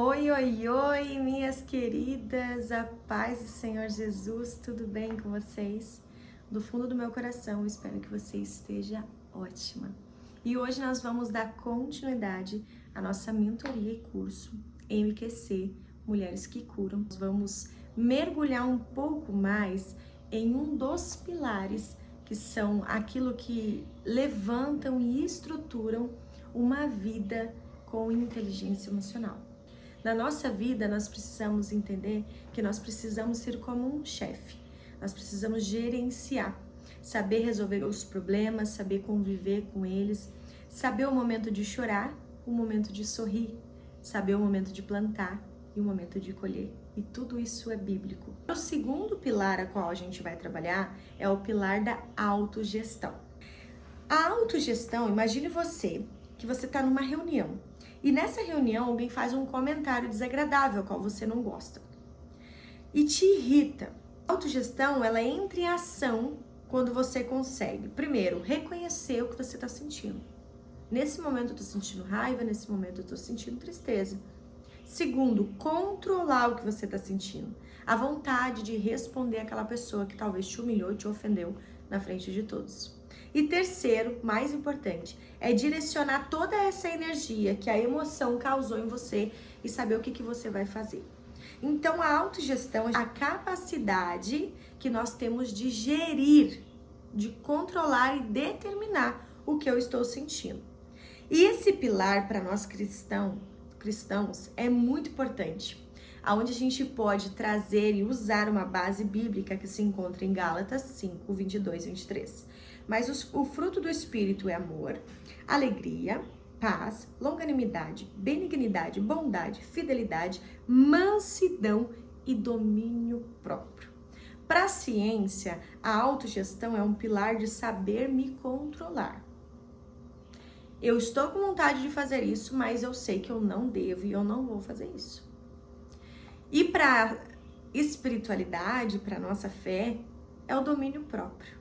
Oi, oi, oi, minhas queridas, a paz do Senhor Jesus, tudo bem com vocês? Do fundo do meu coração, eu espero que você esteja ótima. E hoje nós vamos dar continuidade à nossa mentoria e curso MQC, Mulheres que Curam. Nós vamos mergulhar um pouco mais em um dos pilares que são aquilo que levantam e estruturam uma vida com inteligência emocional. Na nossa vida, nós precisamos entender que nós precisamos ser como um chefe. Nós precisamos gerenciar, saber resolver os problemas, saber conviver com eles, saber o momento de chorar, o momento de sorrir, saber o momento de plantar e o momento de colher. E tudo isso é bíblico. O segundo pilar a qual a gente vai trabalhar é o pilar da autogestão. A autogestão, imagine que você está numa reunião. E nessa reunião alguém faz um comentário desagradável, ao qual você não gosta. E te irrita. A autogestão, ela entra em ação quando você consegue, primeiro, reconhecer o que você está sentindo. Nesse momento eu estou sentindo raiva, nesse momento eu estou sentindo tristeza. Segundo, controlar o que você está sentindo. A vontade de responder àquela pessoa que talvez te humilhou, te ofendeu na frente de todos. E terceiro, mais importante, é direcionar toda essa energia que a emoção causou em você e saber o que você vai fazer. Então, a autogestão é a capacidade que nós temos de gerir, de controlar e determinar o que eu estou sentindo. E esse pilar para nós cristãos é muito importante, aonde a gente pode trazer e usar uma base bíblica que se encontra em Gálatas 5, 22 e 23. Mas o fruto do Espírito é amor, alegria, paz, longanimidade, benignidade, bondade, fidelidade, mansidão e domínio próprio. Para a ciência, a autogestão é um pilar de saber me controlar. Eu estou com vontade de fazer isso, mas eu sei que eu não devo e eu não vou fazer isso. E para espiritualidade, para nossa fé, é o domínio próprio.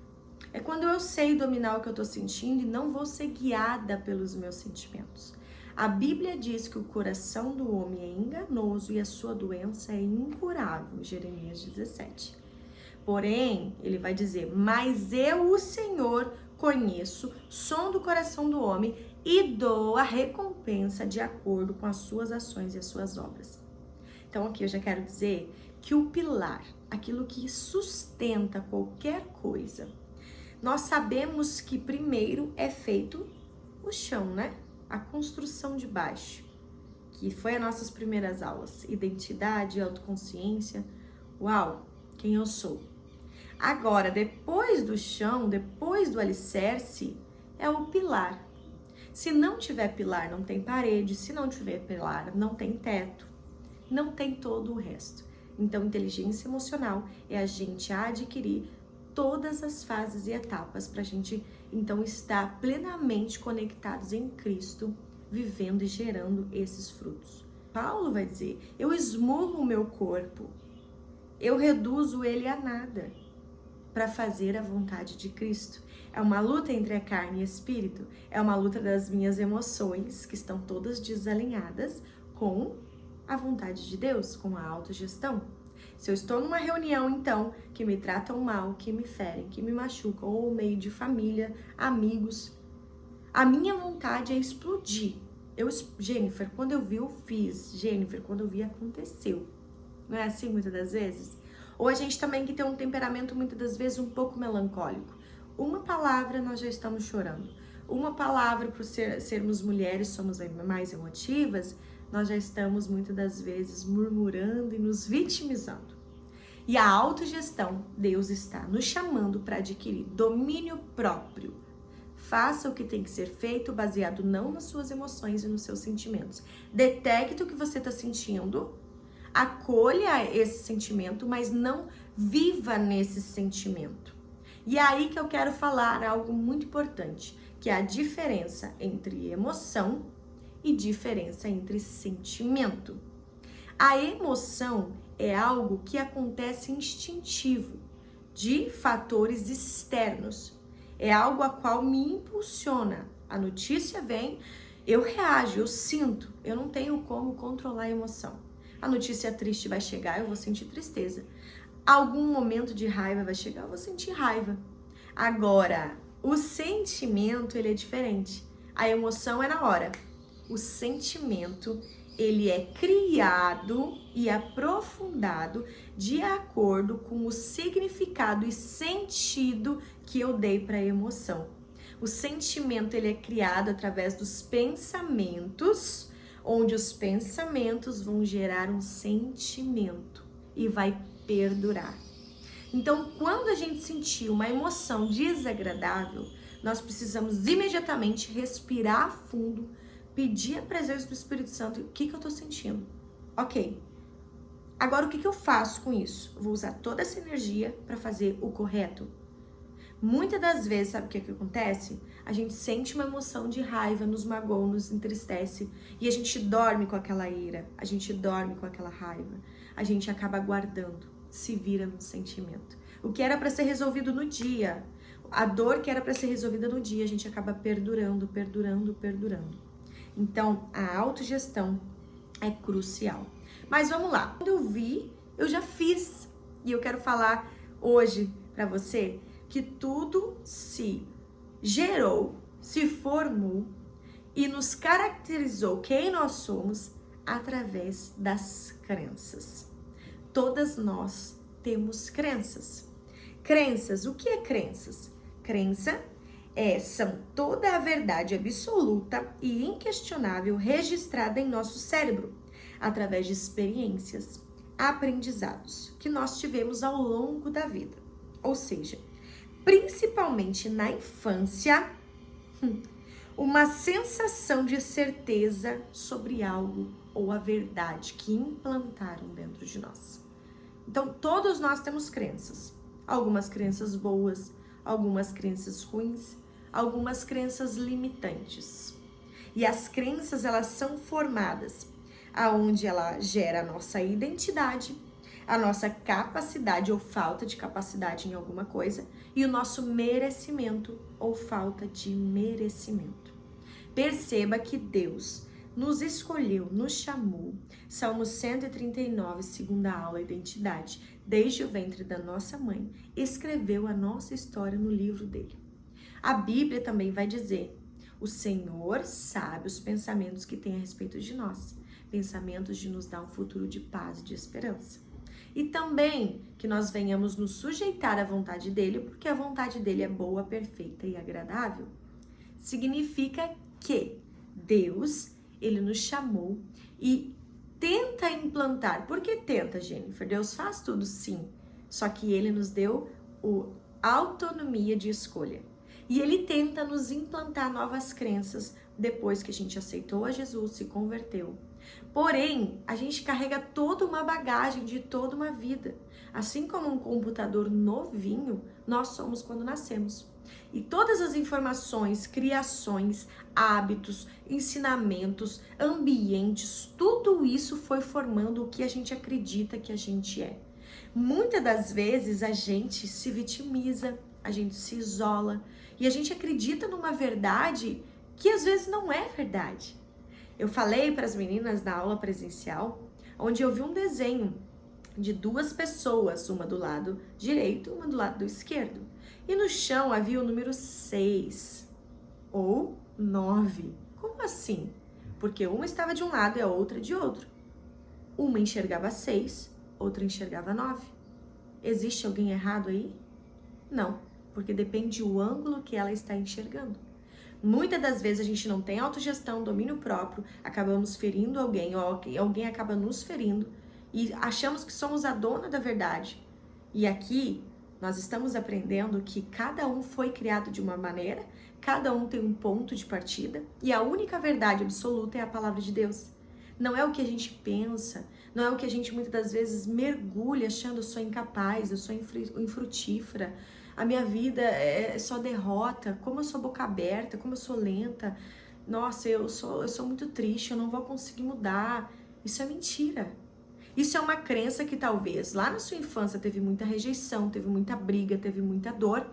É quando eu sei dominar o que eu estou sentindo e não vou ser guiada pelos meus sentimentos. A Bíblia diz que o coração do homem é enganoso e a sua doença é incurável, Jeremias 17. Porém, ele vai dizer, mas eu, o Senhor, conheço, sondo o coração do homem e dou a recompensa de acordo com as suas ações e as suas obras. Então aqui eu já quero dizer que o pilar, aquilo que sustenta qualquer coisa, nós sabemos que primeiro é feito o chão, né? A construção de baixo, que foi as nossas primeiras aulas. Identidade, autoconsciência. Uau, quem eu sou. Agora, depois do chão, depois do alicerce, é o pilar. Se não tiver pilar, não tem parede. Se não tiver pilar, não tem teto. Não tem todo o resto. Então, inteligência emocional é a gente adquirir todas as fases e etapas para a gente, então, estar plenamente conectados em Cristo, vivendo e gerando esses frutos. Paulo vai dizer, eu esmurro o meu corpo, eu reduzo ele a nada para fazer a vontade de Cristo. É uma luta entre a carne e o espírito, é uma luta das minhas emoções, que estão todas desalinhadas com a vontade de Deus, com a autogestão. Se eu estou numa reunião, então, que me tratam mal, que me ferem, que me machucam, ou meio de família, amigos, a minha vontade é explodir. Jennifer, quando eu vi, eu fiz. Jennifer, quando eu vi, aconteceu. Não é assim muitas das vezes? Ou a gente também que tem um temperamento muitas das vezes um pouco melancólico. Uma palavra nós já estamos chorando. Uma palavra, por sermos mulheres, somos mais emotivas, nós já estamos muitas das vezes murmurando e nos vitimizando. E a autogestão, Deus está nos chamando para adquirir domínio próprio. Faça o que tem que ser feito baseado não nas suas emoções e nos seus sentimentos. Detecte o que você está sentindo, acolha esse sentimento, mas não viva nesse sentimento. E é aí que eu quero falar algo muito importante, que é a diferença entre emoção e diferença entre sentimento. A emoção é algo que acontece instintivo, de fatores externos. É algo a qual me impulsiona. A notícia vem, eu reajo, eu sinto, eu não tenho como controlar a emoção. A notícia triste vai chegar, eu vou sentir tristeza. Algum momento de raiva vai chegar, eu vou sentir raiva. Agora, o sentimento, ele é diferente. A emoção é na hora. O sentimento, ele é criado e aprofundado de acordo com o significado e sentido que eu dei para a emoção. O sentimento, ele é criado através dos pensamentos, onde os pensamentos vão gerar um sentimento e vai perdurar. Então, quando a gente sentir uma emoção desagradável, nós precisamos imediatamente respirar fundo, pedir a presença do Espírito Santo. O que eu tô sentindo? Ok. Agora, o que eu faço com isso? Eu vou usar toda essa energia para fazer o correto. Muitas das vezes, sabe o que acontece? A gente sente uma emoção de raiva, nos magoa, nos entristece e a gente dorme com aquela ira, a gente dorme com aquela raiva, a gente acaba guardando, se vira no sentimento. O que era para ser resolvido no dia, a dor que era para ser resolvida no dia, a gente acaba perdurando. Então, a autogestão é crucial. Mas vamos lá. Quando eu vi, eu já fiz. E eu quero falar hoje para você que tudo se gerou, se formou e nos caracterizou quem nós somos através das crenças. Todas nós temos crenças. Crenças, o que é crenças? Crença são toda a verdade absoluta e inquestionável registrada em nosso cérebro, através de experiências, aprendizados que nós tivemos ao longo da vida. Ou seja, principalmente na infância, uma sensação de certeza sobre algo ou a verdade que implantaram dentro de nós. Então, todos nós temos crenças. Algumas crenças boas, algumas crenças ruins, algumas crenças limitantes. E as crenças, elas são formadas aonde ela gera a nossa identidade, a nossa capacidade ou falta de capacidade em alguma coisa e o nosso merecimento ou falta de merecimento. Perceba que Deus nos escolheu, nos chamou. Salmo 139, segunda aula, identidade. Desde o ventre da nossa mãe, escreveu a nossa história no livro dele. A Bíblia também vai dizer: o Senhor sabe os pensamentos que tem a respeito de nós, pensamentos de nos dar um futuro de paz e de esperança. E também que nós venhamos nos sujeitar à vontade dele, porque a vontade dele é boa, perfeita e agradável. Significa que Deus, ele nos chamou e tenta implantar. Por que tenta, Jennifer? Deus faz tudo, sim. Só que ele nos deu a autonomia de escolha. E ele tenta nos implantar novas crenças depois que a gente aceitou a Jesus, se converteu. Porém, a gente carrega toda uma bagagem de toda uma vida. Assim como um computador novinho, nós somos quando nascemos. E todas as informações, criações, hábitos, ensinamentos, ambientes, tudo isso foi formando o que a gente acredita que a gente é. Muitas das vezes a gente se vitimiza, a gente se isola e a gente acredita numa verdade que às vezes não é verdade. Eu falei para as meninas na aula presencial, onde eu vi um desenho de duas pessoas, uma do lado direito, uma do lado esquerdo. E no chão havia o número 6 ou 9. Como assim? Porque uma estava de um lado e a outra de outro. Uma enxergava 6, outra enxergava 9. Existe alguém errado aí? Não, porque depende do ângulo que ela está enxergando. Muitas das vezes a gente não tem autogestão, domínio próprio, acabamos ferindo alguém, ou alguém acaba nos ferindo e achamos que somos a dona da verdade. E aqui nós estamos aprendendo que cada um foi criado de uma maneira, cada um tem um ponto de partida e a única verdade absoluta é a palavra de Deus. Não é o que a gente pensa, não é o que a gente muitas das vezes mergulha achando eu sou incapaz, eu sou infrutífera. A minha vida é só derrota, como eu sou boca aberta, como eu sou lenta. Nossa, eu sou muito triste, eu não vou conseguir mudar. Isso é mentira. Isso é uma crença que talvez lá na sua infância teve muita rejeição, teve muita briga, teve muita dor.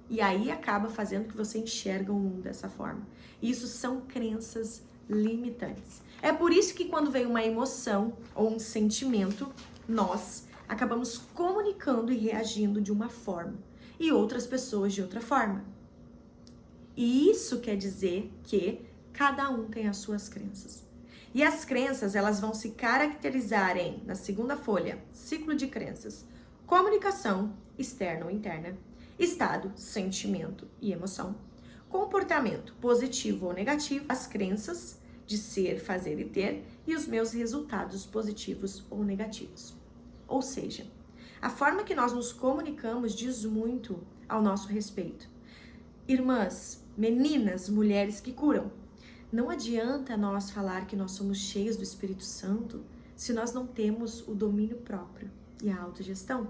E aí acaba fazendo que você enxerga o mundo dessa forma. Isso são crenças limitantes. É por isso que quando vem uma emoção ou um sentimento, nós acabamos comunicando e reagindo de uma forma e outras pessoas de outra forma. E isso quer dizer que cada um tem as suas crenças. E as crenças, elas vão se caracterizar em, na segunda folha, ciclo de crenças, comunicação, externa ou interna, estado, sentimento e emoção, comportamento, positivo ou negativo, as crenças de ser, fazer e ter, e os meus resultados positivos ou negativos. Ou seja, a forma que nós nos comunicamos diz muito ao nosso respeito. Irmãs, meninas, mulheres que curam, não adianta nós falar que nós somos cheios do Espírito Santo se nós não temos o domínio próprio e a autogestão.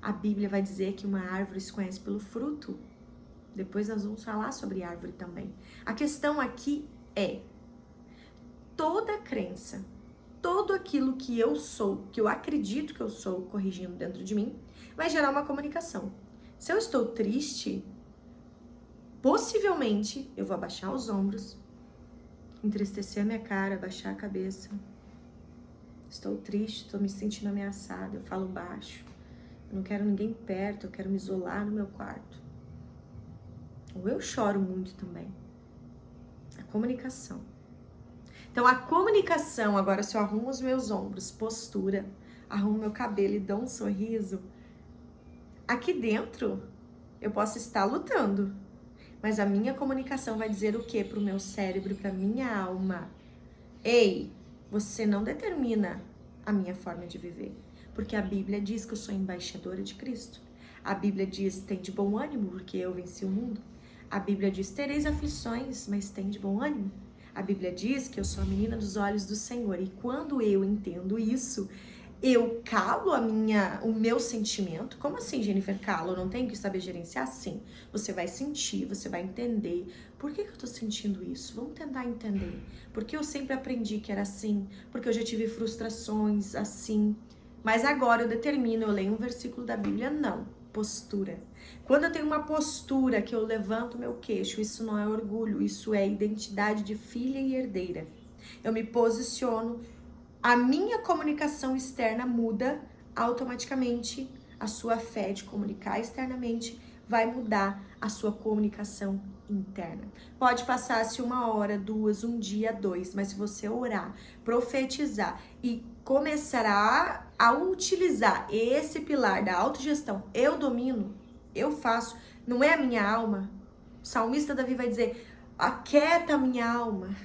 A Bíblia vai dizer que uma árvore se conhece pelo fruto. Depois nós vamos falar sobre árvore também. A questão aqui é toda crença, tudo aquilo que eu sou, que eu acredito que eu sou, corrigindo dentro de mim, vai gerar uma comunicação. Se eu estou triste, possivelmente eu vou abaixar os ombros, entristecer a minha cara, baixar a cabeça. Estou triste, estou me sentindo ameaçada, eu falo baixo. Eu não quero ninguém perto, eu quero me isolar no meu quarto. Ou eu choro muito também. A comunicação. Então, a comunicação, agora se eu arrumo os meus ombros, postura, arrumo meu cabelo e dou um sorriso, aqui dentro eu posso estar lutando, mas a minha comunicação vai dizer o que para o meu cérebro, para minha alma? Ei, você não determina a minha forma de viver, porque a Bíblia diz que eu sou embaixadora de Cristo. A Bíblia diz, tem de bom ânimo, porque eu venci o mundo. A Bíblia diz, tereis aflições, mas tem de bom ânimo. A Bíblia diz que eu sou a menina dos olhos do Senhor. E quando eu entendo isso, eu calo o meu sentimento. Como assim, Jennifer, calo? Eu não tenho que saber gerenciar? Sim. Você vai sentir, você vai entender. Por que eu tô sentindo isso? Vamos tentar entender. Porque eu sempre aprendi que era assim. Porque eu já tive frustrações assim. Mas agora eu determino, eu leio um versículo da Bíblia, não. Postura. Quando eu tenho uma postura que eu levanto meu queixo, isso não é orgulho, isso é identidade de filha e herdeira. Eu me posiciono, a minha comunicação externa muda, automaticamente a sua fé de comunicar externamente vai mudar a sua comunicação interna. Pode passar-se 1 hora, 2, 1 dia, 2, mas se você orar, profetizar e começar a utilizar esse pilar da autogestão, eu domino, eu faço, não é a minha alma. O salmista Davi vai dizer, aquieta minha alma,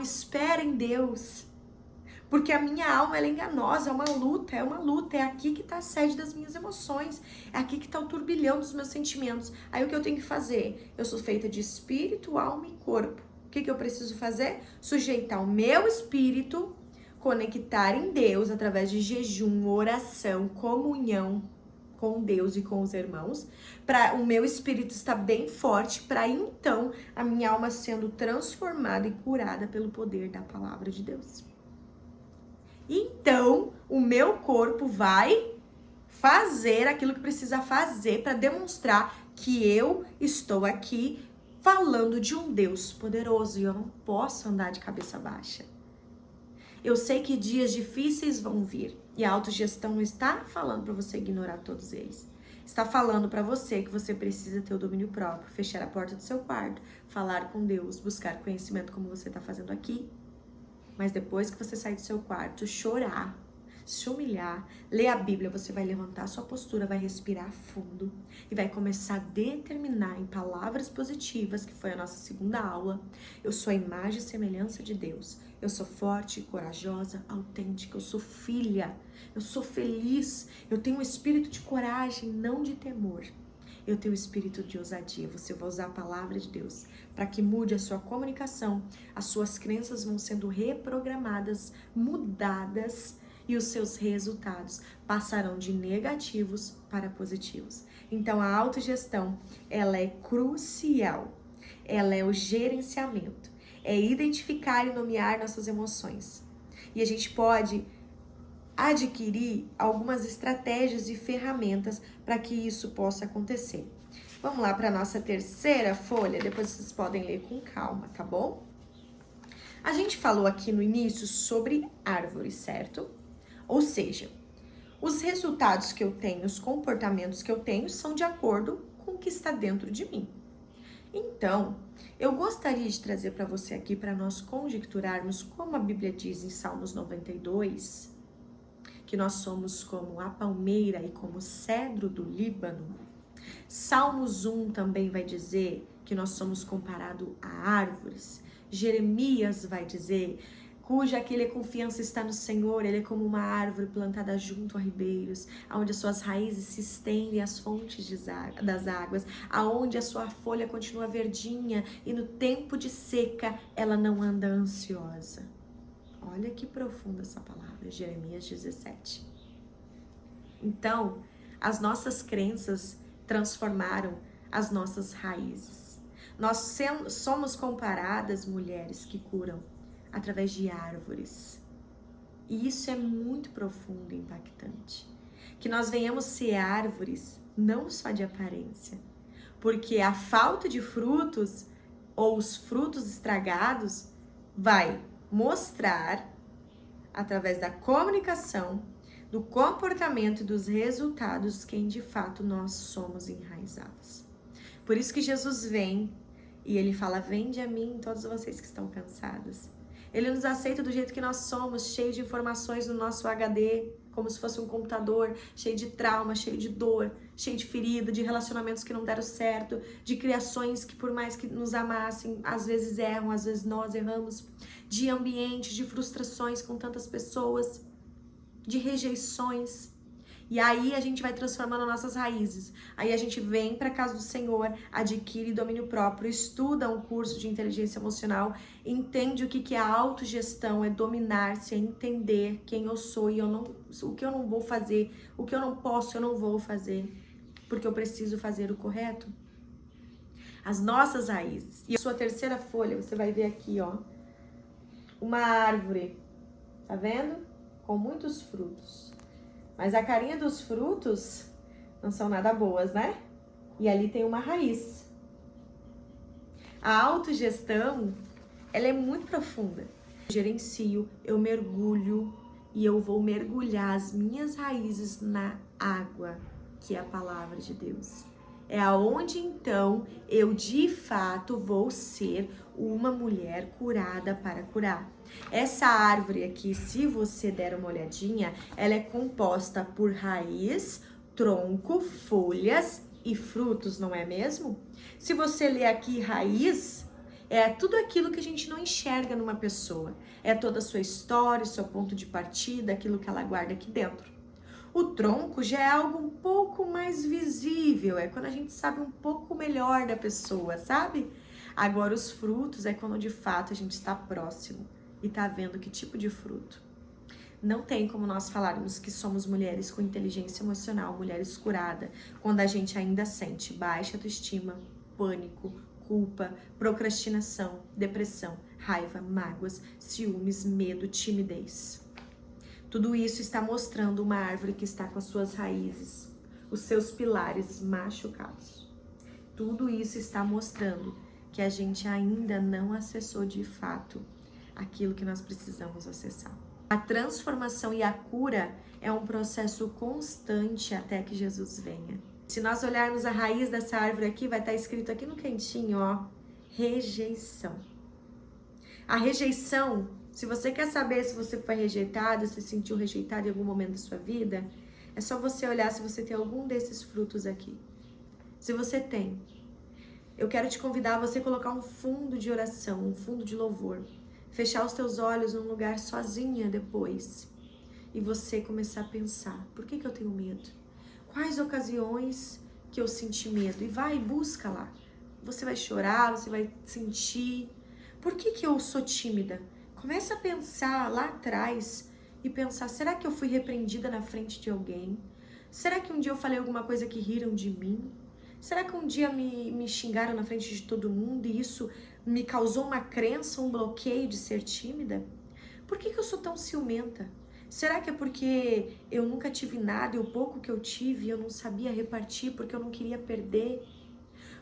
espera em Deus. Porque a minha alma, ela é enganosa, é uma luta, é aqui que está a sede das minhas emoções, é aqui que está o turbilhão dos meus sentimentos. Aí o que eu tenho que fazer? Eu sou feita de espírito, alma e corpo. O que eu preciso fazer? Sujeitar o meu espírito, conectar em Deus através de jejum, oração, comunhão com Deus e com os irmãos, para o meu espírito estar bem forte, para então a minha alma sendo transformada e curada pelo poder da palavra de Deus. Então, o meu corpo vai fazer aquilo que precisa fazer para demonstrar que eu estou aqui falando de um Deus poderoso e eu não posso andar de cabeça baixa. Eu sei que dias difíceis vão vir e a autogestão não está falando para você ignorar todos eles. Está falando para você que você precisa ter o domínio próprio, fechar a porta do seu quarto, falar com Deus, buscar conhecimento como você está fazendo aqui. Mas depois que você sair do seu quarto, chorar, se humilhar, ler a Bíblia, você vai levantar sua postura, vai respirar fundo e vai começar a determinar em palavras positivas, que foi a nossa segunda aula. Eu sou a imagem e semelhança de Deus. Eu sou forte, corajosa, autêntica. Eu sou filha. Eu sou feliz. Eu tenho um espírito de coragem, não de temor. Eu tenho um espírito de ousadia. Você vai usar a palavra de Deus para que mude a sua comunicação. As suas crenças vão sendo reprogramadas, mudadas e os seus resultados passarão de negativos para positivos. Então, a autogestão, ela é crucial. Ela é o gerenciamento. É identificar e nomear nossas emoções. E a gente pode adquirir algumas estratégias e ferramentas para que isso possa acontecer. Vamos lá para a nossa terceira folha, depois vocês podem ler com calma, tá bom? A gente falou aqui no início sobre árvores, certo? Ou seja, os resultados que eu tenho, os comportamentos que eu tenho são de acordo com o que está dentro de mim. Então, eu gostaria de trazer para você aqui para nós conjecturarmos como a Bíblia diz em Salmos 92, que nós somos como a palmeira e como o cedro do Líbano. Salmos 1 também vai dizer que nós somos comparados a árvores. Jeremias vai dizer, cuja aquele confiança está no Senhor, ele é como uma árvore plantada junto a ribeiros, aonde as suas raízes se estendem às fontes das águas, aonde a sua folha continua verdinha e no tempo de seca ela não anda ansiosa. Olha que profunda essa palavra, Jeremias 17. Então, as nossas crenças transformaram as nossas raízes. Nós somos comparadas, mulheres que curam, através de árvores. E isso é muito profundo e impactante. Que nós venhamos ser árvores, não só de aparência. Porque a falta de frutos, ou os frutos estragados, vai mostrar, através da comunicação, do comportamento e dos resultados, quem de fato nós somos enraizados. Por isso que Jesus vem e ele fala, vinde a mim todos vocês que estão cansados. Ele nos aceita do jeito que nós somos, cheio de informações no nosso HD, como se fosse um computador, cheio de trauma, cheio de dor, cheio de ferida, de relacionamentos que não deram certo, de criações que por mais que nos amassem, às vezes erram, às vezes nós erramos, de ambientes, de frustrações com tantas pessoas, de rejeições. E aí a gente vai transformando nossas raízes. Aí a gente vem para a casa do Senhor, adquire domínio próprio, estuda um curso de inteligência emocional, entende o que é autogestão, é dominar-se, é entender quem eu sou e o que eu não vou fazer, o que eu não posso, eu não vou fazer, porque eu preciso fazer o correto. As nossas raízes. E a sua terceira folha, você vai ver aqui, ó, uma árvore, tá vendo? Com muitos frutos. Mas a carinha dos frutos não são nada boas, né? E ali tem uma raiz. A autogestão, ela é muito profunda. Eu gerencio, eu mergulho e eu vou mergulhar as minhas raízes na água, que é a palavra de Deus. É aonde então eu de fato vou ser uma mulher curada para curar. Essa árvore aqui, se você der uma olhadinha, ela é composta por raiz, tronco, folhas e frutos, não é mesmo? Se você ler aqui raiz, é tudo aquilo que a gente não enxerga numa pessoa. É toda a sua história, seu ponto de partida, aquilo que ela guarda aqui dentro. O tronco já é algo um pouco mais visível, é quando a gente sabe um pouco melhor da pessoa, sabe? Agora os frutos é quando de fato a gente está próximo e tá vendo que tipo de fruto. Não tem como nós falarmos que somos mulheres com inteligência emocional, mulheres curadas, quando a gente ainda sente baixa autoestima, pânico, culpa, procrastinação, depressão, raiva, mágoas, ciúmes, medo, timidez. Tudo isso está mostrando uma árvore que está com as suas raízes, os seus pilares machucados. Tudo isso está mostrando que a gente ainda não acessou de fato aquilo que nós precisamos acessar. A transformação e a cura é um processo constante até que Jesus venha. Se nós olharmos a raiz dessa árvore aqui, vai estar escrito aqui no cantinho, ó, rejeição. A rejeição, se você quer saber se você foi rejeitada, se sentiu rejeitado em algum momento da sua vida, é só você olhar se você tem algum desses frutos aqui. Se você tem, eu quero te convidar a você colocar um fundo de oração, um fundo de louvor. Fechar os teus olhos num lugar sozinha depois. E você começar a pensar, por que eu tenho medo? Quais ocasiões que eu senti medo? E vai, busca lá. Você vai chorar, você vai sentir. Por que eu sou tímida? Começa a pensar lá atrás e pensar, será que eu fui repreendida na frente de alguém? Será que um dia eu falei alguma coisa que riram de mim? Será que um dia me xingaram na frente de todo mundo e isso me causou uma crença, um bloqueio de ser tímida? Por que eu sou tão ciumenta? Será que é porque eu nunca tive nada e o pouco que eu tive eu não sabia repartir porque eu não queria perder?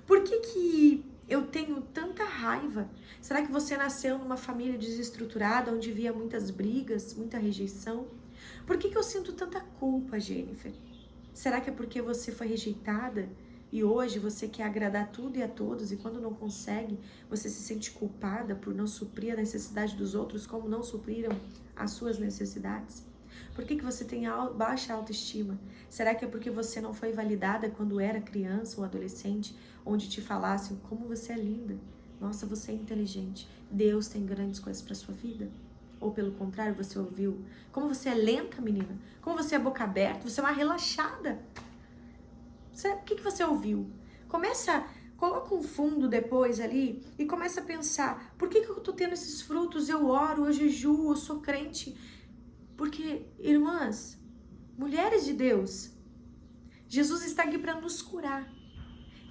Por que eu tenho tanta raiva? Será que você nasceu numa família desestruturada, onde havia muitas brigas, muita rejeição? Por que eu sinto tanta culpa, Jennifer? Será que é porque você foi rejeitada e hoje você quer agradar tudo e a todos e quando não consegue, você se sente culpada por não suprir a necessidade dos outros como não supriram as suas necessidades? Por que você tem baixa autoestima? Será que é porque você não foi validada quando era criança ou adolescente, onde te falassem como você é linda? Nossa, você é inteligente. Deus tem grandes coisas para sua vida? Ou pelo contrário, você ouviu como você é lenta, menina? Como você é boca aberta? Você é uma relaxada. O que você ouviu? Coloca um fundo depois ali e começa a pensar, por que eu tô tendo esses frutos? Eu oro, eu jejuo, eu sou crente. Porque, irmãs, mulheres de Deus, Jesus está aqui para nos curar.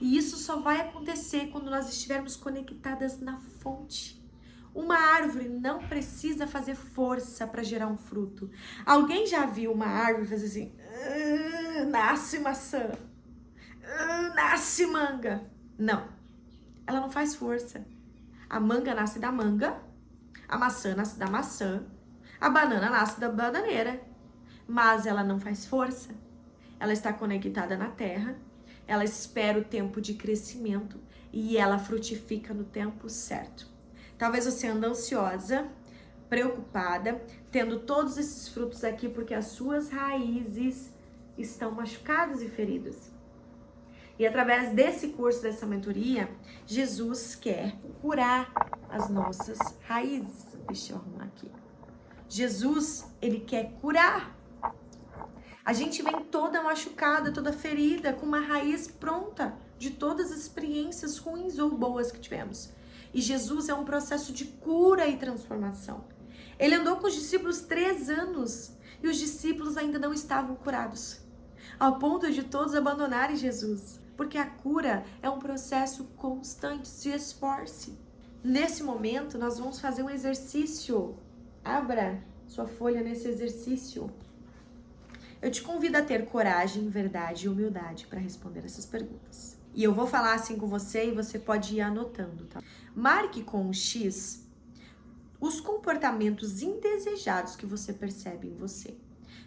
E isso só vai acontecer quando nós estivermos conectadas na fonte. Uma árvore não precisa fazer força para gerar um fruto. Alguém já viu uma árvore fazer assim, nasce maçã, nasce manga? Não, ela não faz força. A manga nasce da manga, a maçã nasce da maçã, a banana nasce da bananeira, mas ela não faz força. Ela está conectada na terra, ela espera o tempo de crescimento e ela frutifica no tempo certo. Talvez você ande ansiosa, preocupada, tendo todos esses frutos aqui porque as suas raízes estão machucadas e feridas. E através desse curso, dessa mentoria, Jesus quer curar as nossas raízes. Deixa eu arrumar aqui. Jesus, ele quer curar. A gente vem toda machucada, toda ferida, com uma raiz pronta de todas as experiências ruins ou boas que tivemos. E Jesus é um processo de cura e transformação. Ele andou com os discípulos 3 anos e os discípulos ainda não estavam curados, ao ponto de todos abandonarem Jesus. Porque a cura é um processo constante, se esforce. Nesse momento, nós vamos fazer um exercício. Abra sua folha nesse exercício. Eu te convido a ter coragem, verdade e humildade para responder essas perguntas. E eu vou falar assim com você e você pode ir anotando, tá? Marque com um X os comportamentos indesejados que você percebe em você.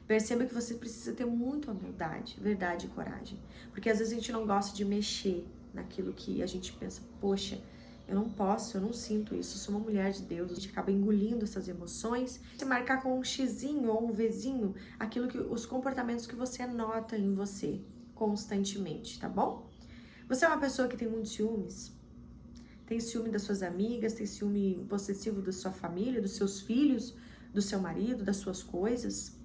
Perceba que você precisa ter muita humildade, verdade e coragem. Porque às vezes a gente não gosta de mexer naquilo que a gente pensa, poxa, eu não posso, eu não sinto isso, eu sou uma mulher de Deus. A gente acaba engolindo essas emoções. Você marcar com um xizinho ou um Vzinho os comportamentos que você nota em você constantemente, tá bom? Você é uma pessoa que tem muitos ciúmes? Tem ciúme das suas amigas, tem ciúme possessivo da sua família, dos seus filhos, do seu marido, das suas coisas?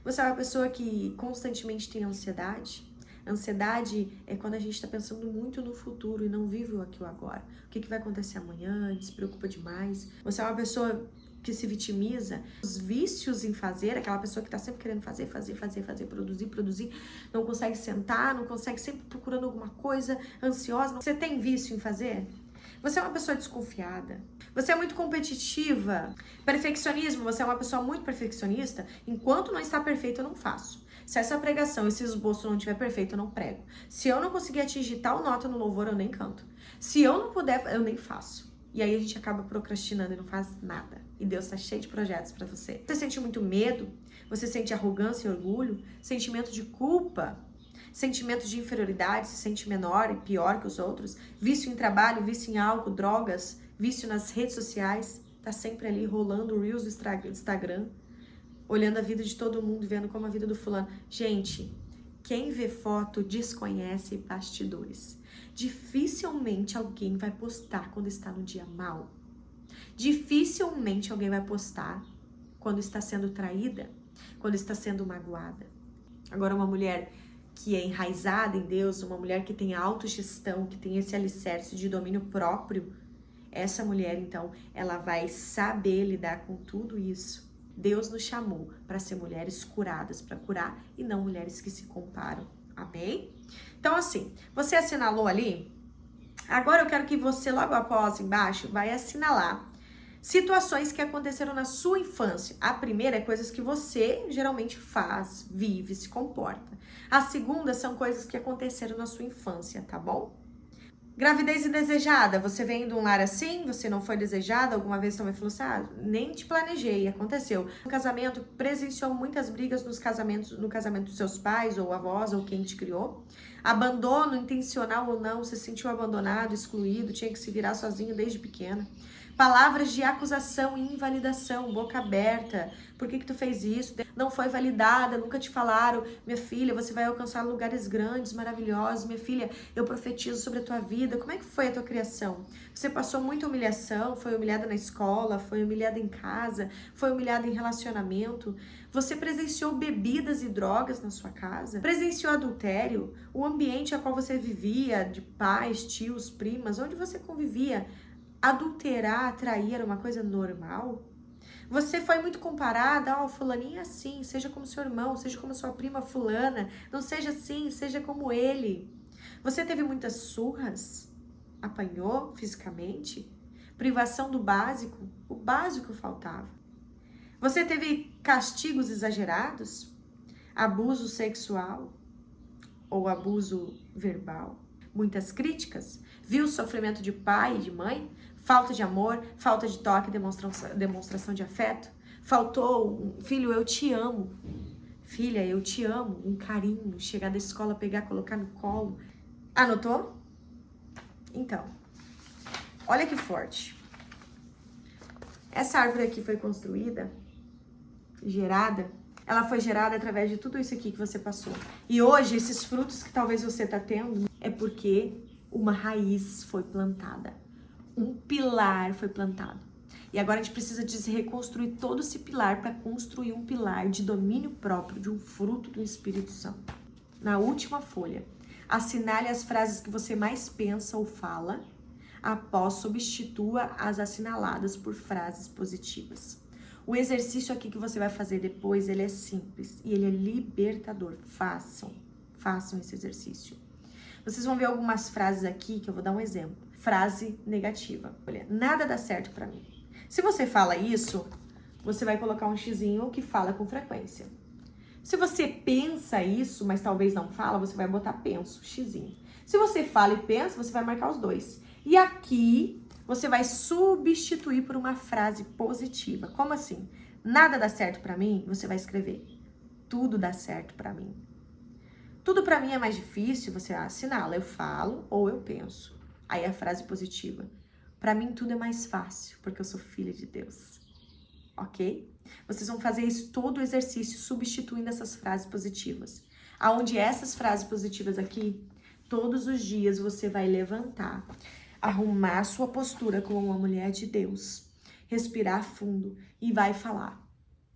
Você é uma pessoa que constantemente tem ansiedade? Ansiedade é quando a gente está pensando muito no futuro e não vive o aqui e o agora. O que vai acontecer amanhã, se preocupa demais. Você é uma pessoa que se vitimiza. Os vícios em fazer, aquela pessoa que está sempre querendo fazer, produzir, não consegue sentar, não consegue, sempre procurando alguma coisa, ansiosa. Você tem vício em fazer? Você é uma pessoa desconfiada? Você é muito competitiva? Perfeccionismo, você é uma pessoa muito perfeccionista? Enquanto não está perfeito, eu não faço. Se essa pregação, esse esboço não estiver perfeito, eu não prego. Se eu não conseguir atingir tal nota no louvor, eu nem canto. Se eu não puder, eu nem faço. E aí a gente acaba procrastinando e não faz nada. E Deus está cheio de projetos para você. Você sente muito medo? Você sente arrogância e orgulho? Sentimento de culpa? Sentimento de inferioridade? Se sente menor e pior que os outros? Vício em trabalho, vício em álcool, drogas, vício nas redes sociais? Tá sempre ali rolando o Reels do Instagram, olhando a vida de todo mundo, vendo como a vida do fulano. Gente, quem vê foto desconhece bastidores. Dificilmente alguém vai postar quando está no dia mal. Dificilmente alguém vai postar quando está sendo traída, quando está sendo magoada. Agora, uma mulher que é enraizada em Deus, uma mulher que tem autogestão, que tem esse alicerce de domínio próprio, essa mulher, então, ela vai saber lidar com tudo isso. Deus nos chamou para ser mulheres curadas, para curar, e não mulheres que se comparam. Amém? Então, assim, você assinalou ali? Agora eu quero que você, logo após, embaixo, vai assinalar situações que aconteceram na sua infância. A primeira é coisas que você geralmente faz, vive, se comporta. A segunda são coisas que aconteceram na sua infância, tá bom? Gravidez indesejada, você vem de um lar assim, você não foi desejada, alguma vez também falou assim, nem te planejei, aconteceu. O casamento presenciou muitas brigas no casamento dos seus pais, ou avós, ou quem te criou. Abandono, intencional ou não, você se sentiu abandonado, excluído, tinha que se virar sozinho desde pequena. Palavras de acusação e invalidação, boca aberta. Por que tu fez isso? Não foi validada, nunca te falaram. Minha filha, você vai alcançar lugares grandes, maravilhosos. Minha filha, eu profetizo sobre a tua vida. Como é que foi a tua criação? Você passou muita humilhação, foi humilhada na escola, foi humilhada em casa, foi humilhada em relacionamento. Você presenciou bebidas e drogas na sua casa? Presenciou adultério? O ambiente a qual você vivia, de pais, tios, primas, onde você convivia, adulterar, trair era uma coisa normal? Você foi muito comparada, fulaninho é assim, seja como seu irmão, seja como sua prima fulana, não seja assim, seja como ele. Você teve muitas surras? Apanhou fisicamente? Privação do básico? O básico faltava. Você teve castigos exagerados? Abuso sexual? Ou abuso verbal? Muitas críticas? Viu o sofrimento de pai e de mãe? Falta de amor, falta de toque, demonstração de afeto? Faltou filho, eu te amo. Filha, eu te amo. Um carinho, chegar da escola, pegar, colocar no colo. Anotou? Então, olha que forte. Essa árvore aqui foi construída, gerada, ela foi gerada através de tudo isso aqui que você passou. E hoje, esses frutos que talvez você tá tendo, é porque uma raiz foi plantada. Um pilar foi plantado. E agora a gente precisa de se reconstruir todo esse pilar para construir um pilar de domínio próprio, de um fruto do Espírito Santo. Na última folha, assinale as frases que você mais pensa ou fala. Após, substitua as assinaladas por frases positivas. O exercício aqui que você vai fazer depois, ele é simples e ele é libertador. Façam esse exercício. Vocês vão ver algumas frases aqui que eu vou dar um exemplo. Frase negativa. Olha, nada dá certo pra mim. Se você fala isso, você vai colocar um xizinho que fala com frequência. Se você pensa isso, mas talvez não fala, você vai botar penso, xizinho. Se você fala e pensa, você vai marcar os dois. E aqui, você vai substituir por uma frase positiva. Como assim? Nada dá certo pra mim, você vai escrever. Tudo dá certo pra mim. Tudo pra mim é mais difícil, você assinala, eu falo ou eu penso. Aí a frase positiva. Pra mim tudo é mais fácil, porque eu sou filha de Deus. Ok? Vocês vão fazer isso todo o exercício, substituindo essas frases positivas. Aonde essas frases positivas aqui, todos os dias você vai levantar, arrumar a sua postura como uma mulher de Deus, respirar fundo e vai falar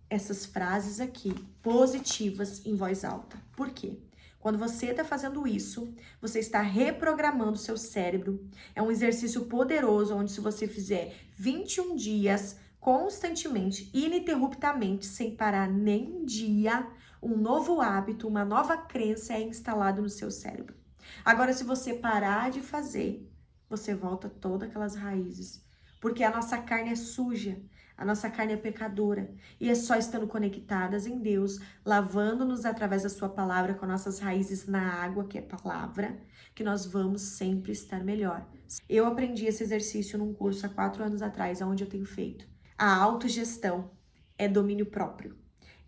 essas frases aqui, positivas, em voz alta. Por quê? Quando você está fazendo isso, você está reprogramando o seu cérebro. É um exercício poderoso, onde se você fizer 21 dias constantemente, ininterruptamente, sem parar nem um dia, um novo hábito, uma nova crença é instalado no seu cérebro. Agora, se você parar de fazer, você volta todas aquelas raízes, porque a nossa carne é suja. A nossa carne é pecadora e é só estando conectadas em Deus, lavando-nos através da sua palavra com nossas raízes na água, que é palavra, que nós vamos sempre estar melhor. Eu aprendi esse exercício num curso há 4 anos atrás, onde eu tenho feito. A autogestão é domínio próprio.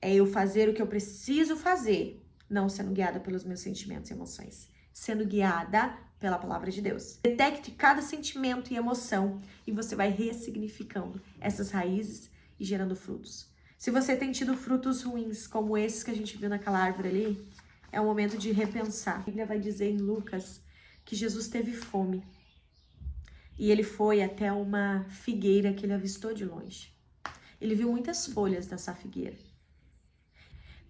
É eu fazer o que eu preciso fazer, não sendo guiada pelos meus sentimentos e emoções, sendo guiada pela palavra de Deus. Detecte cada sentimento e emoção e você vai ressignificando essas raízes e gerando frutos. Se você tem tido frutos ruins, como esses que a gente viu naquela árvore ali, é um momento de repensar. A Bíblia vai dizer em Lucas que Jesus teve fome e ele foi até uma figueira que ele avistou de longe. Ele viu muitas folhas dessa figueira.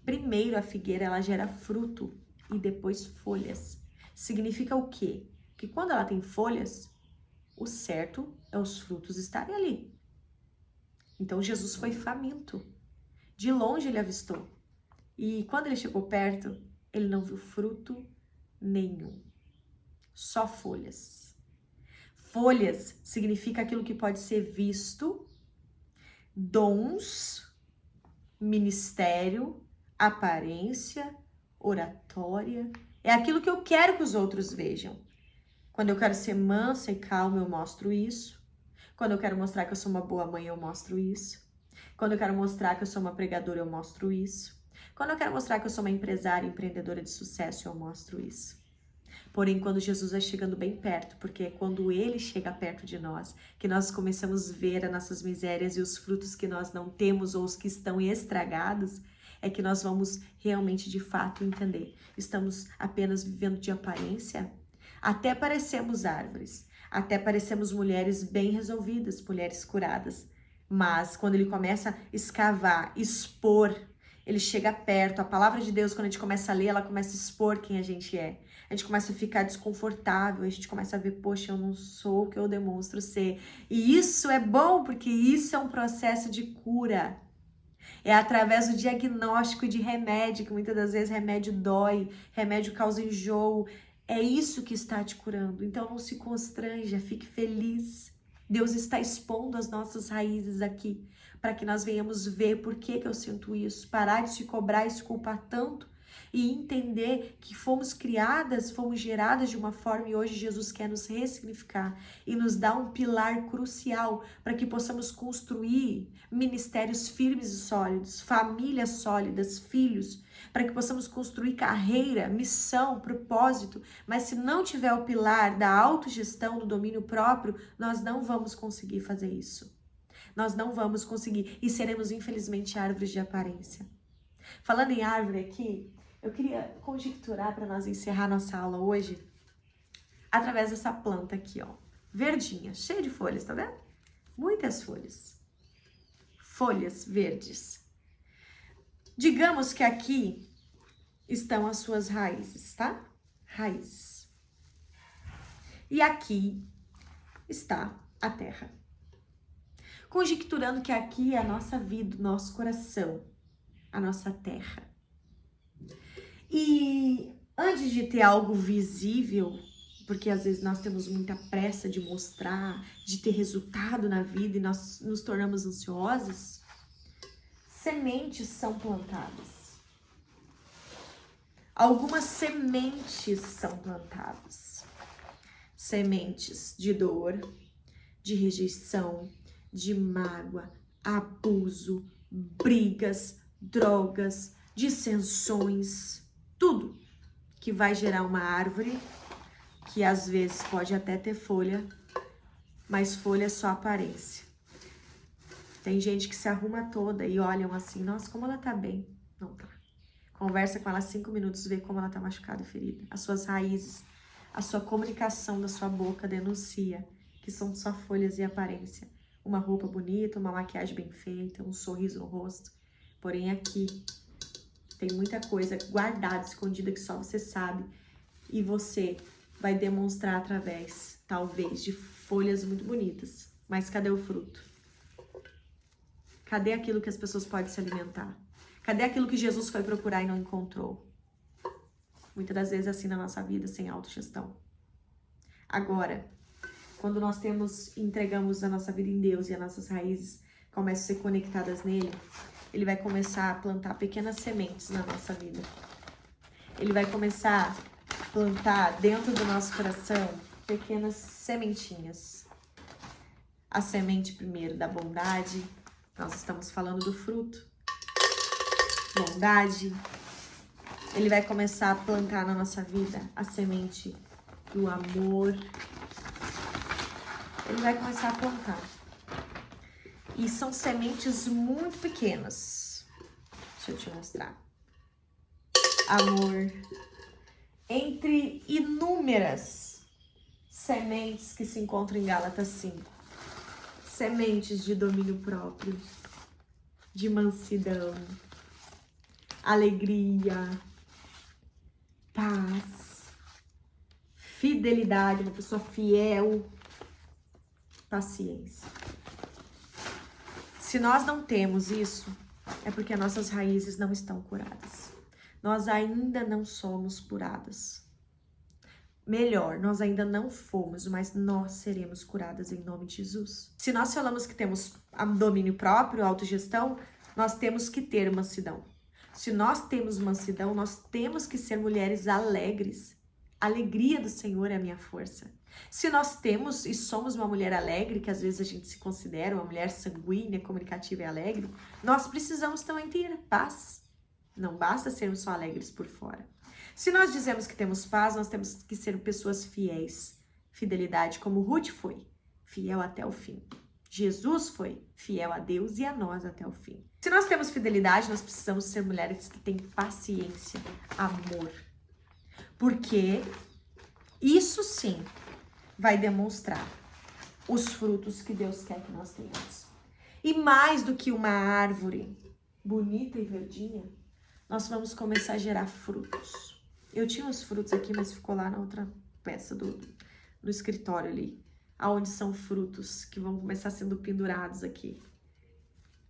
Primeiro a figueira ela gera fruto e depois folhas. Significa o quê? Que quando ela tem folhas, o certo é os frutos estarem ali. Então Jesus foi faminto. De longe ele avistou. E quando ele chegou perto, ele não viu fruto nenhum. Só folhas. Folhas significa aquilo que pode ser visto, dons, ministério, aparência, oratória. É aquilo que eu quero que os outros vejam. Quando eu quero ser mansa e calma, eu mostro isso. Quando eu quero mostrar que eu sou uma boa mãe, eu mostro isso. Quando eu quero mostrar que eu sou uma pregadora, eu mostro isso. Quando eu quero mostrar que eu sou uma empresária, empreendedora de sucesso, eu mostro isso. Porém, quando Jesus vai chegando bem perto, porque é quando Ele chega perto de nós, que nós começamos a ver as nossas misérias e os frutos que nós não temos ou os que estão estragados, é que nós vamos realmente, de fato, entender. Estamos apenas vivendo de aparência? Até parecemos árvores, até parecemos mulheres bem resolvidas, mulheres curadas. Mas quando Ele começa a escavar, expor, Ele chega perto. A palavra de Deus, quando a gente começa a ler, ela começa a expor quem a gente é. A gente começa a ficar desconfortável, a gente começa a ver, poxa, eu não sou o que eu demonstro ser. E isso é bom, porque isso é um processo de cura. É através do diagnóstico e de remédio, que muitas das vezes remédio dói, remédio causa enjoo. É isso que está te curando. Então não se constranja, fique feliz. Deus está expondo as nossas raízes aqui, para que nós venhamos ver por que eu sinto isso, parar de se cobrar e se culpar tanto, e entender que fomos criadas, fomos geradas de uma forma e hoje Jesus quer nos ressignificar e nos dar um pilar crucial para que possamos construir ministérios firmes e sólidos, famílias sólidas, filhos, para que possamos construir carreira, missão, propósito. Mas se não tiver o pilar da autogestão, do domínio próprio, nós não vamos conseguir fazer isso. Nós não vamos conseguir e seremos infelizmente árvores de aparência. Falando em árvore aqui, eu queria conjecturar para nós encerrar nossa aula hoje através dessa planta aqui, ó, verdinha, cheia de folhas, tá vendo? Muitas folhas. Folhas verdes. Digamos que aqui estão as suas raízes, tá? Raízes. E aqui está a terra. Conjecturando que aqui é a nossa vida, o nosso coração, a nossa terra. E antes de ter algo visível, porque às vezes nós temos muita pressa de mostrar, de ter resultado na vida e nós nos tornamos ansiosos, sementes são plantadas. Algumas sementes são plantadas. Sementes de dor, de rejeição, de mágoa, abuso, brigas, drogas, dissensões, tudo que vai gerar uma árvore que às vezes pode até ter folha, mas folha é só aparência. Tem gente que se arruma toda e olham assim, nossa, como ela tá bem. Não tá. Conversa com ela 5 minutos, vê como ela tá machucada e ferida. As suas raízes, a sua comunicação da sua boca denuncia que são só folhas e aparência. Uma roupa bonita, uma maquiagem bem feita, um sorriso no rosto. Porém aqui tem muita coisa guardada, escondida, que só você sabe. E você vai demonstrar através, talvez, de folhas muito bonitas. Mas cadê o fruto? Cadê aquilo que as pessoas podem se alimentar? Cadê aquilo que Jesus foi procurar e não encontrou? Muitas das vezes é assim na nossa vida, sem autogestão. Agora, quando nós entregamos a nossa vida em Deus e as nossas raízes começam a ser conectadas nele, Ele vai começar a plantar pequenas sementes na nossa vida. Ele vai começar a plantar dentro do nosso coração pequenas sementinhas. A semente primeiro da bondade, nós estamos falando do fruto. Bondade. Ele vai começar a plantar na nossa vida a semente do amor. Ele vai começar a plantar. E são sementes muito pequenas. Deixa eu te mostrar. Amor. Entre inúmeras sementes que se encontram em Gálatas 5. Sementes de domínio próprio, de mansidão, alegria, paz, fidelidade, uma pessoa fiel, paciência. Se nós não temos isso, é porque as nossas raízes não estão curadas. Nós ainda não somos curadas. Melhor, nós ainda não fomos, mas nós seremos curadas em nome de Jesus. Se nós falamos que temos domínio próprio, autogestão, nós temos que ter mansidão. Se nós temos mansidão, nós temos que ser mulheres alegres. A alegria do Senhor é a minha força. Se nós temos e somos uma mulher alegre, que às vezes a gente se considera uma mulher sanguínea, comunicativa e alegre, nós precisamos também ter paz. Não basta sermos só alegres por fora. Se nós dizemos que temos paz, nós temos que ser pessoas fiéis. Fidelidade, como Ruth foi, fiel até o fim. Jesus foi fiel a Deus e a nós até o fim. Se nós temos fidelidade, nós precisamos ser mulheres que têm paciência, amor. Porque isso sim vai demonstrar os frutos que Deus quer que nós tenhamos. E mais do que uma árvore bonita e verdinha, nós vamos começar a gerar frutos. Eu tinha os frutos aqui, mas ficou lá na outra peça do escritório ali, aonde são frutos que vão começar sendo pendurados aqui.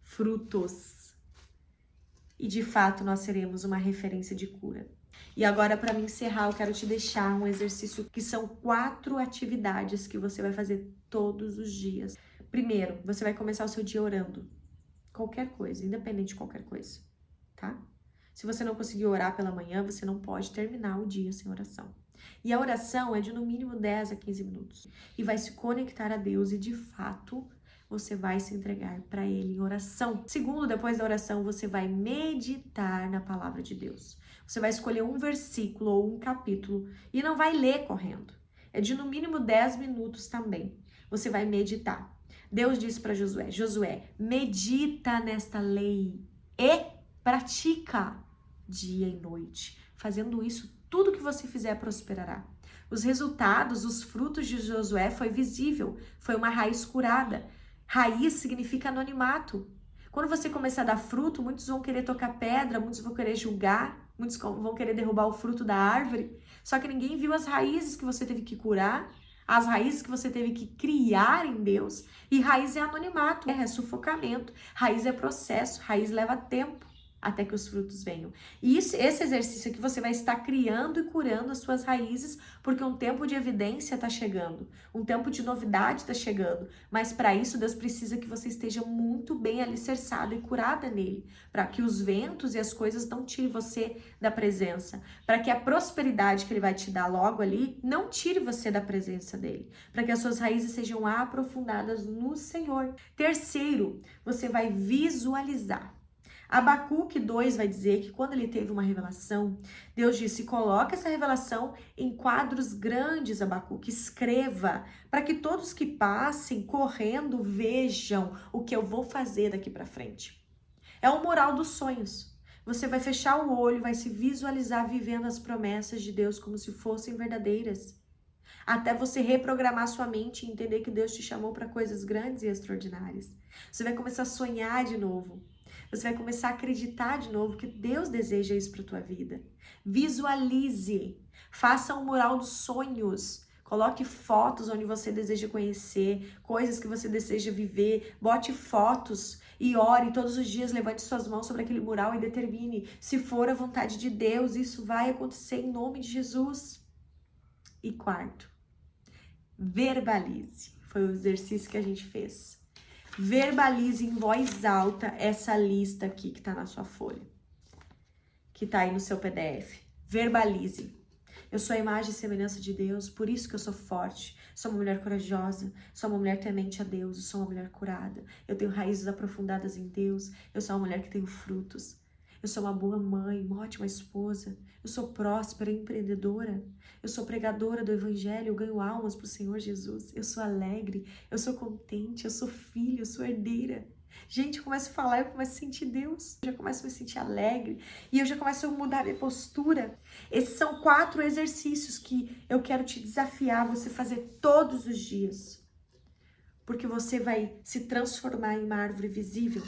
Frutos. E de fato nós seremos uma referência de cura. E agora, para me encerrar, eu quero te deixar um exercício que são 4 atividades que você vai fazer todos os dias. Primeiro, você vai começar o seu dia orando. Qualquer coisa, independente de qualquer coisa, tá? Se você não conseguir orar pela manhã, você não pode terminar o dia sem oração. E a oração é de no mínimo 10 a 15 minutos. E vai se conectar a Deus e, de fato, você vai se entregar para Ele em oração. Segundo, depois da oração, você vai meditar na palavra de Deus. Você vai escolher um versículo ou um capítulo e não vai ler correndo. É de no mínimo 10 minutos também. Você vai meditar. Deus disse para Josué, Josué, medita nesta lei e pratica dia e noite. Fazendo isso, tudo que você fizer prosperará. Os resultados, os frutos de Josué foi visível, foi uma raiz curada. Raiz significa anonimato. Quando você começar a dar fruto, muitos vão querer tocar pedra, muitos vão querer julgar, muitos vão querer derrubar o fruto da árvore. Só que ninguém viu as raízes que você teve que curar, as raízes que você teve que criar em Deus. E raiz é anonimato, é sufocamento, raiz é processo, raiz leva tempo até que os frutos venham. E esse exercício aqui você vai estar criando e curando as suas raízes, porque um tempo de evidência está chegando, um tempo de novidade está chegando, mas para isso Deus precisa que você esteja muito bem alicerçada e curada nele, para que os ventos e as coisas não tirem você da presença, para que a prosperidade que ele vai te dar logo ali não tire você da presença dele, para que as suas raízes sejam aprofundadas no Senhor. Terceiro, você vai visualizar. Abacuque 2 vai dizer que quando ele teve uma revelação, Deus disse, coloca essa revelação em quadros grandes, Abacuque, escreva, para que todos que passem correndo vejam o que eu vou fazer daqui para frente. É o moral dos sonhos. Você vai fechar o olho, vai se visualizar vivendo as promessas de Deus como se fossem verdadeiras. Até você reprogramar sua mente e entender que Deus te chamou para coisas grandes e extraordinárias. Você vai começar a sonhar de novo. Você vai começar a acreditar de novo que Deus deseja isso para a tua vida. Visualize. Faça um mural dos sonhos. Coloque fotos onde você deseja conhecer, coisas que você deseja viver. Bote fotos e ore todos os dias. Levante suas mãos sobre aquele mural e determine. Se for a vontade de Deus, isso vai acontecer em nome de Jesus. E quarto, verbalize. Foi o exercício que a gente fez. Verbalize em voz alta essa lista aqui que tá na sua folha, que tá aí no seu PDF. Verbalize. Eu sou a imagem e semelhança de Deus, por isso que eu sou forte. Sou uma mulher corajosa, sou uma mulher temente a Deus, eu sou uma mulher curada. Eu tenho raízes aprofundadas em Deus, eu sou uma mulher que tem frutos. Eu sou uma boa mãe, uma ótima esposa. Eu sou próspera, empreendedora. Eu sou pregadora do evangelho, eu ganho almas para o Senhor Jesus. Eu sou alegre, eu sou contente, eu sou filha, eu sou herdeira. Gente, eu começo a falar, eu começo a sentir Deus. Eu já começo a me sentir alegre e eu já começo a mudar minha postura. Esses são 4 exercícios que eu quero te desafiar a você fazer todos os dias. Porque você vai se transformar em uma árvore visível.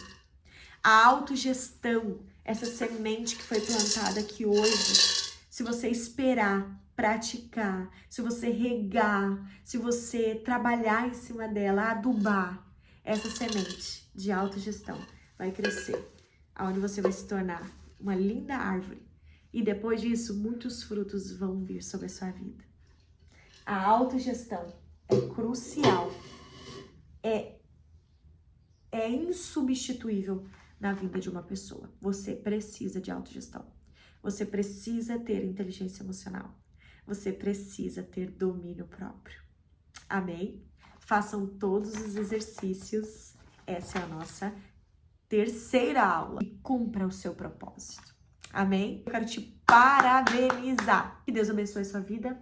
A autogestão, essa semente que foi plantada aqui hoje, se você esperar, praticar, se você regar, se você trabalhar em cima dela, adubar, essa semente de autogestão vai crescer, aonde você vai se tornar uma linda árvore. E depois disso, muitos frutos vão vir sobre a sua vida. A autogestão é crucial, é insubstituível na vida de uma pessoa. Você precisa de autogestão. Você precisa ter inteligência emocional. você precisa ter domínio próprio. Amém? Façam todos os exercícios. Essa é a nossa terceira aula. E cumpra o seu propósito. Amém? Eu quero te parabenizar. Que Deus abençoe a sua vida.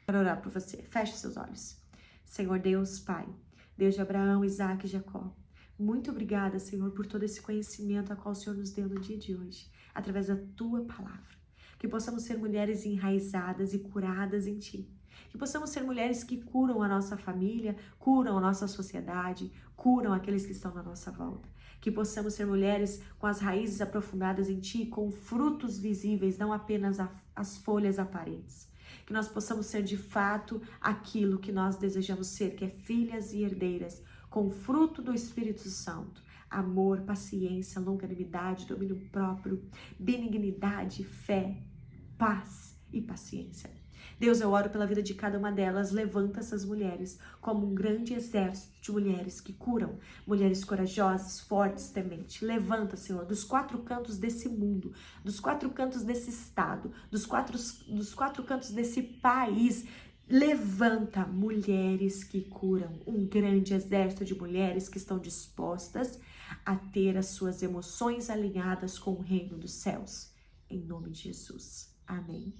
Quero orar por você. Feche seus olhos. Senhor Deus, Pai, Deus de Abraão, Isaac e Jacó. Muito obrigada, Senhor, por todo esse conhecimento a qual o Senhor nos deu no dia de hoje, através da Tua palavra. Que possamos ser mulheres enraizadas e curadas em Ti. Que possamos ser mulheres que curam a nossa família, curam a nossa sociedade, curam aqueles que estão na nossa volta. Que possamos ser mulheres com as raízes aprofundadas em Ti, com frutos visíveis, não apenas as folhas aparentes. Que nós possamos ser de fato aquilo que nós desejamos ser, que é filhas e herdeiras, com o fruto do Espírito Santo. Amor, paciência, longanimidade, domínio próprio, benignidade, fé, paz e paciência. Deus, eu oro pela vida de cada uma delas. Levanta essas mulheres como um grande exército de mulheres que curam, mulheres corajosas, fortes, tementes. Levanta, Senhor, dos quatro cantos desse mundo, dos quatro cantos desse estado, dos quatro cantos desse país. Levanta mulheres que curam, um grande exército de mulheres que estão dispostas a ter as suas emoções alinhadas com o reino dos céus. Em nome de Jesus. Amém.